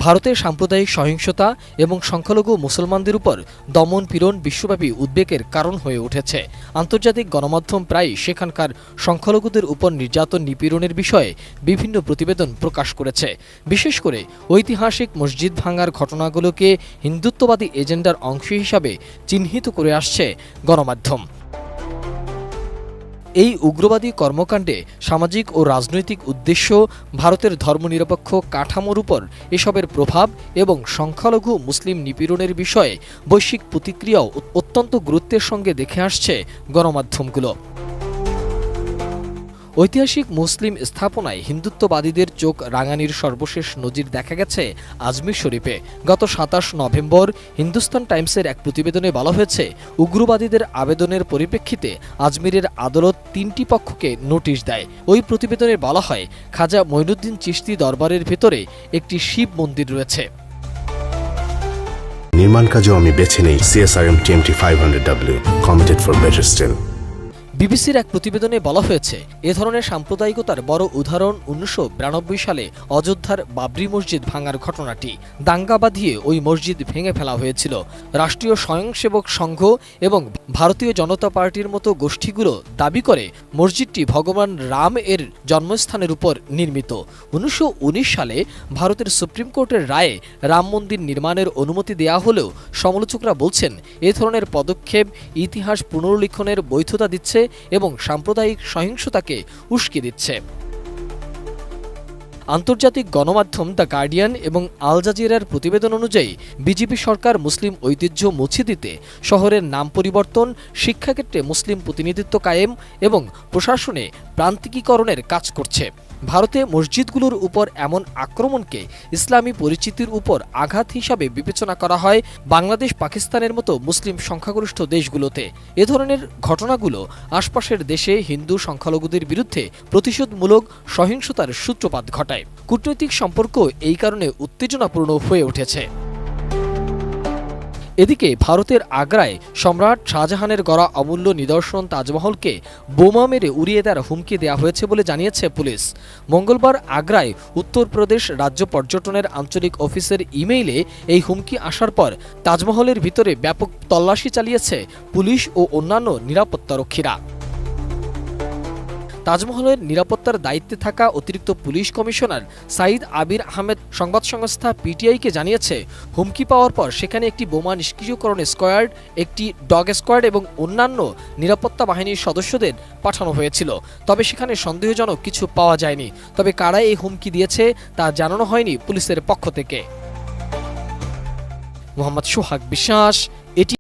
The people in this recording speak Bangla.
ভারতের সাম্প্রদায়িক সহিংসতা এবং সংখ্যালঘু মুসলমানদের উপর দমন পীড়ন বিশ্বব্যাপী উদ্বেগের কারণ হয়ে উঠেছে। আন্তর্জাতিক গণমাধ্যম প্রায়ই সেখানকার সংখ্যালঘুদের উপর নির্যাতন নিপীড়নের বিষয়ে বিভিন্ন প্রতিবেদন প্রকাশ করেছে। বিশেষ করে ঐতিহাসিক মসজিদ ভাঙার ঘটনাগুলোকে হিন্দুত্ববাদী এজেন্ডার অংশ হিসাবে চিহ্নিত করে আসছে গণমাধ্যম। এই উগ্রবাদী কর্মকাণ্ডে সামাজিক ও রাজনৈতিক উদ্দেশ্য, ভারতের ধর্মনিরপেক্ষ কাঠামোর উপর এসবের প্রভাব এবং সংখ্যালঘু মুসলিম নিপীড়নের বিষয়ে বৈশ্বিক প্রতিক্রিয়াও অত্যন্ত গুরুত্বের সঙ্গে দেখে আসছে গণমাধ্যমগুলো। ঐতিহাসিক মুসলিম স্থাপনায় হিন্দুত্ববাদীদের চোখ রাঙানির সর্বশেষ নজির দেখা গেছে আজমির শরীফে। গত ২৭ নভেম্বর হিন্দুস্তান টাইমসের এক প্রতিবেদনে বলা হয়েছে, উগ্রবাদীদের আবেদনের পরিপ্রেক্ষিতে আজমিরের আদালত ৩টি পক্ষকে নোটিশ দেয়। ওই প্রতিবেদনে বলা হয়, খাজা মঈনুদ্দিন চিশতি দরবারের ভেতরে একটি শিব মন্দির রয়েছে। নির্মাণ কাজেও আমি বেছে নেই CSRM TMT 500W, committed for better still। বিবিসির এক প্রতিবেদনে বলা হয়েছে, এ ধরনের সাম্প্রদায়িকতার বড় উদাহরণ ১৯৯২ সালে অযোধ্যার বাবরি মসজিদ ভাঙার ঘটনাটি। দাঙ্গা বাঁধিয়ে ওই মসজিদ ভেঙে ফেলা হয়েছিল। রাষ্ট্রীয় স্বয়ংসেবক সংঘ এবং ভারতীয় জনতা পার্টির মতো গোষ্ঠীগুলো দাবি করে মসজিদটি ভগবান রাম এর জন্মস্থানের উপর নির্মিত। ১৯১৯ সালে ভারতের সুপ্রিম কোর্টের রায়ে রাম মন্দির নির্মাণের অনুমতি দেয়া হলেও সমালোচকরা বলছেন, এ ধরনের পদক্ষেপ ইতিহাস পুনর্লিখনের বৈধতা দিচ্ছে এবং সাম্প্রদায়িক সহিংসতাকে উস্কে দিচ্ছে। আন্তর্জাতিক গণমাধ্যম দ্য গার্ডিয়ান এবং আল জাজিরার প্রতিবেদন অনুযায়ী বিজেপি সরকার মুসলিম ঐতিহ্য মুছে দিতে শহরের নাম পরিবর্তন, শিক্ষাক্ষেত্রে মুসলিম প্রতিনিধিত্ব কায়েম এবং প্রশাসনে প্রান্তিকীকরণের কাজ করছে। ভারতে মসজিদগুলোর উপর এমন আক্রমণকে ইসলামী পরিচিতির উপর আঘাত হিসাবে বিবেচনা করা হয় বাংলাদেশ, পাকিস্তানের মতো মুসলিম সংখ্যাগরিষ্ঠ দেশগুলোতে। এ ধরনের ঘটনাগুলো আশপাশের দেশে হিন্দু সংখ্যালঘুদের বিরুদ্ধে প্রতিশোধমূলক সহিংসতার সূত্রপাত ঘটায়। কূটনৈতিক সম্পর্ক এই কারণে উত্তেজনাপূর্ণ হয়ে উঠেছে। এদিকে ভারতের আগ্রায় সম্রাট শাহজাহানের গড়া অমূল্য নিদর্শন তাজমহলকে বোমা মেরে উড়িয়ে দেওয়ার হুমকি দেওয়া হয়েছে বলে জানিয়েছে পুলিশ। মঙ্গলবার আগ্রায় উত্তরপ্রদেশ রাজ্য পর্যটনের আঞ্চলিক অফিসের ইমেইলে এই হুমকি আসার পর তাজমহলের ভিতরে ব্যাপক তল্লাশি চালিয়েছে পুলিশ ও অন্যান্য নিরাপত্তারক্ষীরা। তাজমহলের নিরাপত্তার দায়িত্বে থাকা অতিরিক্ত পুলিশ কমিশনার সাইদ আবির আহমেদ সংবাদ সংস্থা পিটিআইকে জানিয়েছে, হুমকি পাওয়ার পর সেখানে একটি বোমা নিষ্ক্রিয়করণ স্কোয়াড, একটি ডগ স্কোয়াড এবং অন্যান্য নিরাপত্তা বাহিনীর সদস্যদের পাঠানো হয়েছিল। তবে সেখানে সন্দেহজনক কিছু পাওয়া যায়নি। তবে কারা এই হুমকি দিয়েছে তা জানানো হয়নি পুলিশের পক্ষ থেকে। মোহাম্মদ সোহাগ বিশ্বাস, এটি।